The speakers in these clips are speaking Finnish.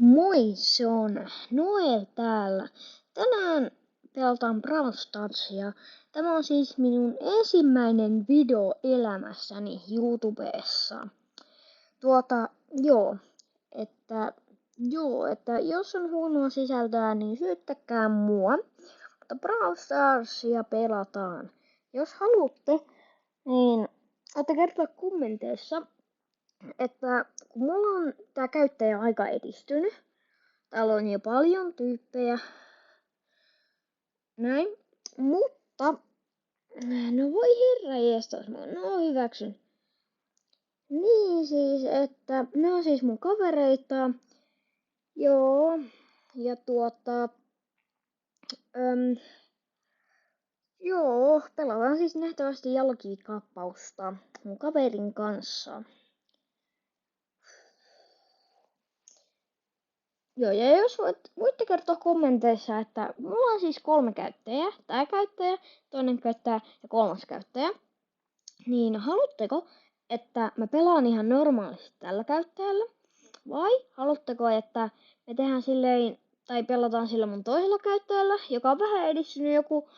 Moi, se on Noel täällä. Tänään pelataan Brawl Starsia. Tämä on siis minun ensimmäinen video elämässäni YouTubessa. Joo, että jos on huonoa sisältöä, niin syyttäkää mua. Mutta Brawl Starsia pelataan. Jos haluatte, niin voitte kertoa kommenteissa, että kun mulla on tää käyttäjä aika edistynyt, täällä on jo paljon tyyppejä, näin, mutta no voi herra jestas, no hyväksyn. Niin siis, että ne on siis mun kavereita, joo, ja joo, pelataan siis nähtävästi jalkikappausta mun kaverin kanssa. Joo, ja jos voitte kertoa kommenteissa, että mulla on siis 3 käyttäjää, tää käyttäjä, toinen käyttäjä ja 3. käyttäjä, niin haluatteko, että mä pelaan ihan normaalisti tällä käyttäjällä, vai haluatteko, että me tehdään silleen, tai pelataan sillä mun toisella käyttäjällä, joka on vähän edistynyt, joku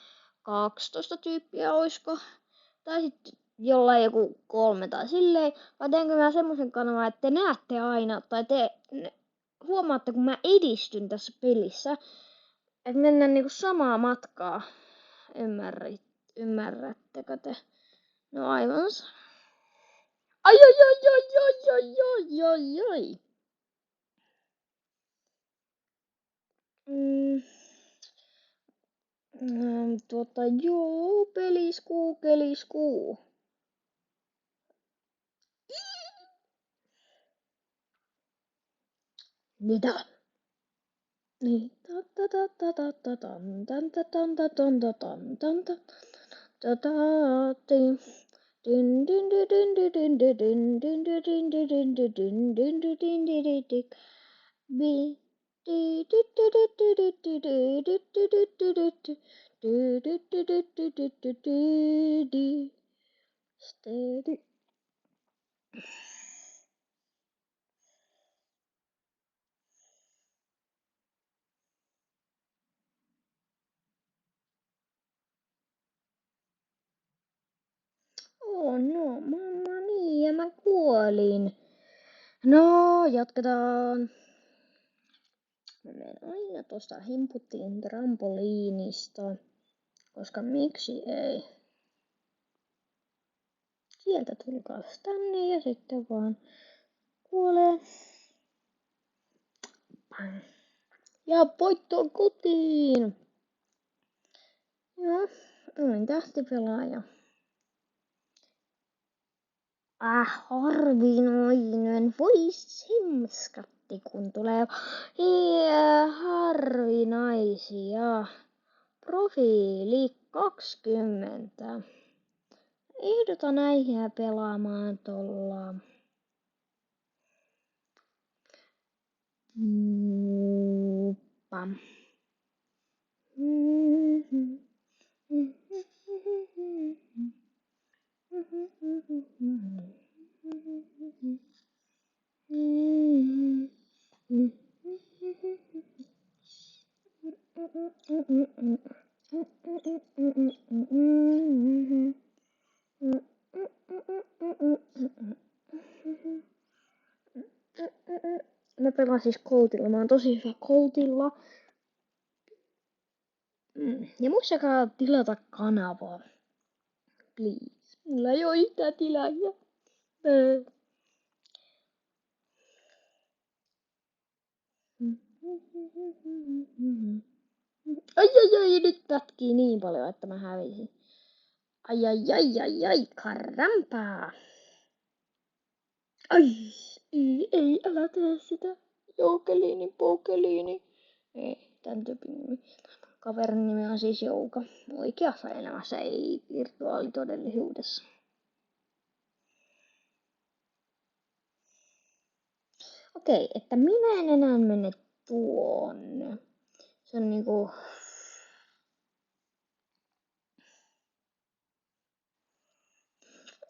12 tyyppiä oisko, tai sitten jollain joku 3 tai silleen, vai teenkö mä semmosen kanavan, että te näette aina, tai te huomaatte, kun mä edistyn tässä pelissä, että mennään niinku samaa matkaa. Ymmärrättekö te? No aivan. Ai. Joo, peliskuu. Mitä? Niin. Steady. Oh no, mamma mia, mä kuolin. No, jatketaan. Mä menen aina tosta himputtiin trampoliinista, koska miksi ei. Sieltä tulkaas tänne ja sitten vaan kuolee. Ja voittoon kotiin! Joo, olin tähtipelaaja. Harvinainen. Voi simskatti, kun tulee harvinaisia. Profiili 20. Ehdotan äijää pelaamaan tuolla Pam. Mä pelaan siis Coltilla. Mä oon tosi hyvä Coltilla. Ja muistakaa tilata kanavaa. Please. Mulla ei oo yhtään tilaajia. Ai, nyt pätkii niin paljon, että mä hävisin. Ai, karrampaa. Ai, ei, älä tee sitä. Joukeliini, poukeliini. Ei, tän tyypin nimi. Kaverin nimi on siis Jouka. Oikeassa elämässä, ei virtuaalitodellisuudessa. Okei, että minä en enää mene tuonne. Se on niinku...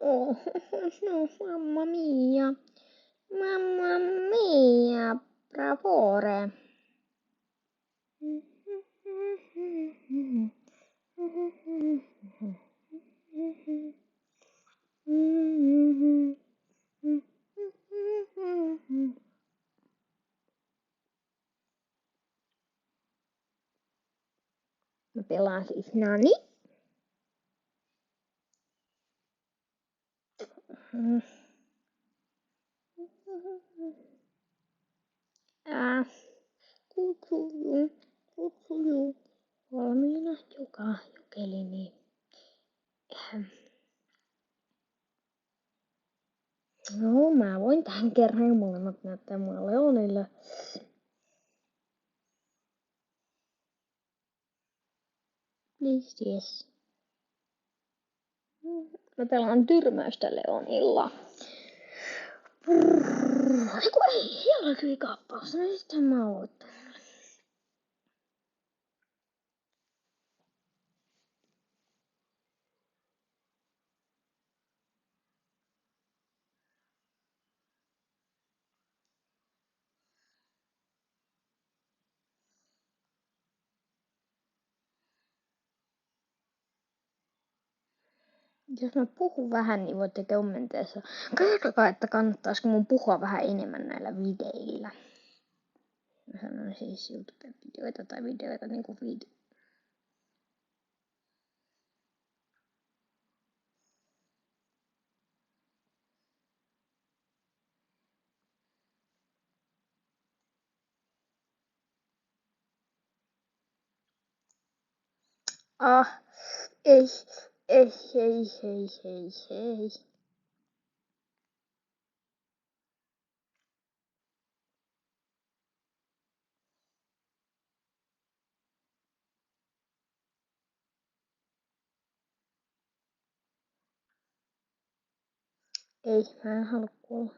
Oh, no, mamma mia. Mamma mia, bravore. Mä pelaan siis Nani. Kutsuju. Valmiina joka jokelini. No, mä voin tähän kerran molemmat näyttää mulle Leonille. Please, yes. Mä pelaan tyrmäystä Leonilla. Eiku ei, siellä on kyllä kappaus. No sitten mä aloitan. Jos mä puhun vähän, niin voitte kommenteissa kertokaa, että kannattaisiko mun puhua vähän enemmän näillä videillä. Mä sanon siis YouTube-videoita tai videoita niinku video. Ei, ei, ei, ei, ei, ei. Ei, mä en halua kuolla.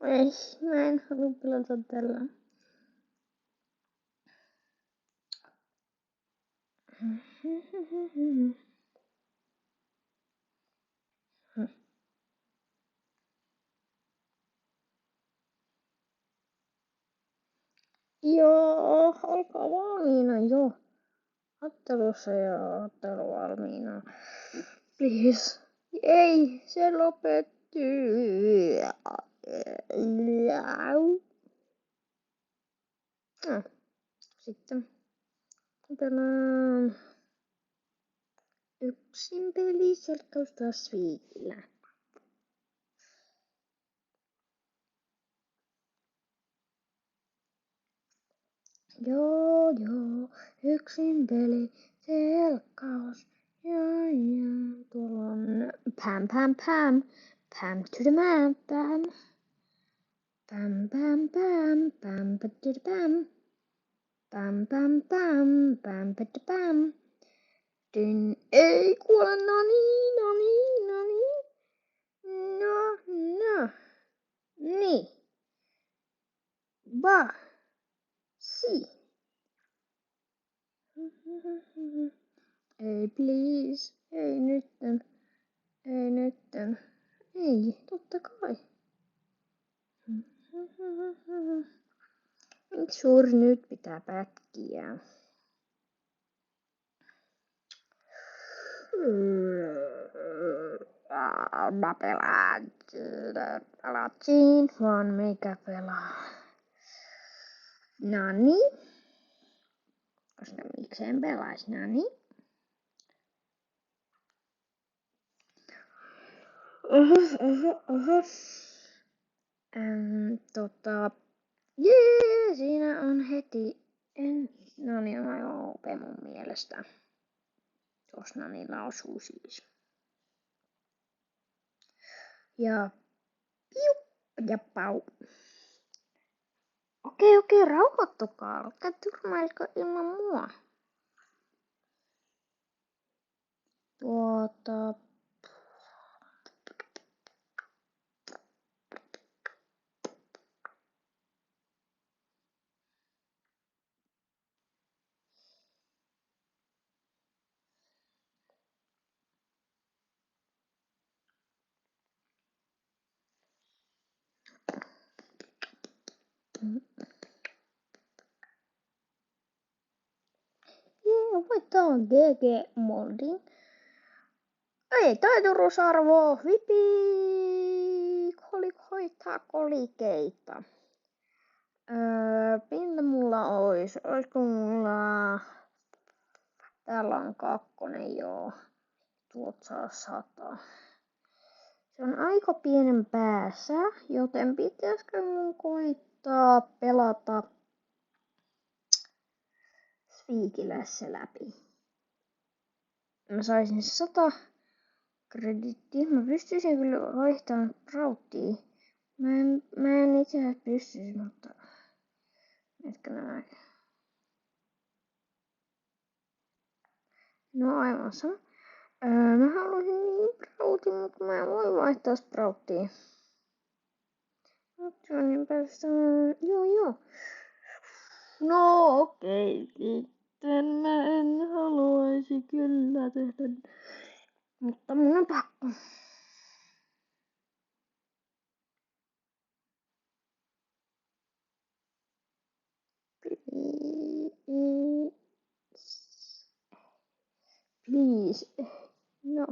Ei, mä en halua pelata tällä. Joo, olkaa valmiina jo. Ottelussa ja ottelu valmiina. Please. Ei, se lopetti. Sitten pelaan yksin peliselkkaus taas viillä. Joo, yksin peliselkkaus. Ja, tuolla on Pam, Pam, Pam. Pam to the man, Pam. Pam, Pam, Pam, Pam, to the Pam. Pam, Pam, Pam, Pam, to the Pam. Ei kuole, Nani. No. Niin. Si. Ei, please. Ei nytten. Ei, totta kai. Miksi suuri nyt pitää pätkiä? Mä pelaan vaan meikä pelaa. Nani. Koska miksei pelais Nani. Jee, siinä on heti. Nani on aivan OP mun mielestä. Jos Nani lausuu siis. Ja piu ja pau. Okei, rauhoittukaa. Älkää tyrmäiskö ilman mua. Voittaa GG Molding. Ei taituruusarvo. Vipi. Hoitaa kolikeita. Pinta mulla oisko mulla... Täällä on 2, joo. Tuot saa 100. Se on aika pienen päässä, joten pitäisikö mun koittaa pelata Spiikilässä läpi. Mä saisin 100 kredittiä. Mä pystyisin kyllä vaihtamaan Sprauttiin. Mä en itse asiassa pystyisi, mutta... Etkö nämä? No aivan sama. Mä haluaisin Sproutin, mutta mä en voi vaihtaa Sprauttiin. Optionin päästä... Joo. No okei, sitten mä en haluaisi kyllä tehdä, mutta mun on pakko. Please. No.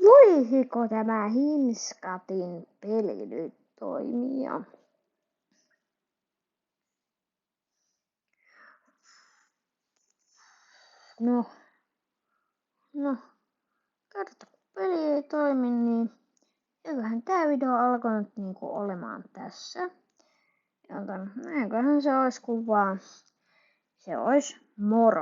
Voisiko tämä Hinskatin peli nyt toimia? No. Kerta kun peli ei toimi, niin eiköhän tää video alkanut niinku olemaan tässä. Joten eiköhän se ois kun vaan. Se ois moro.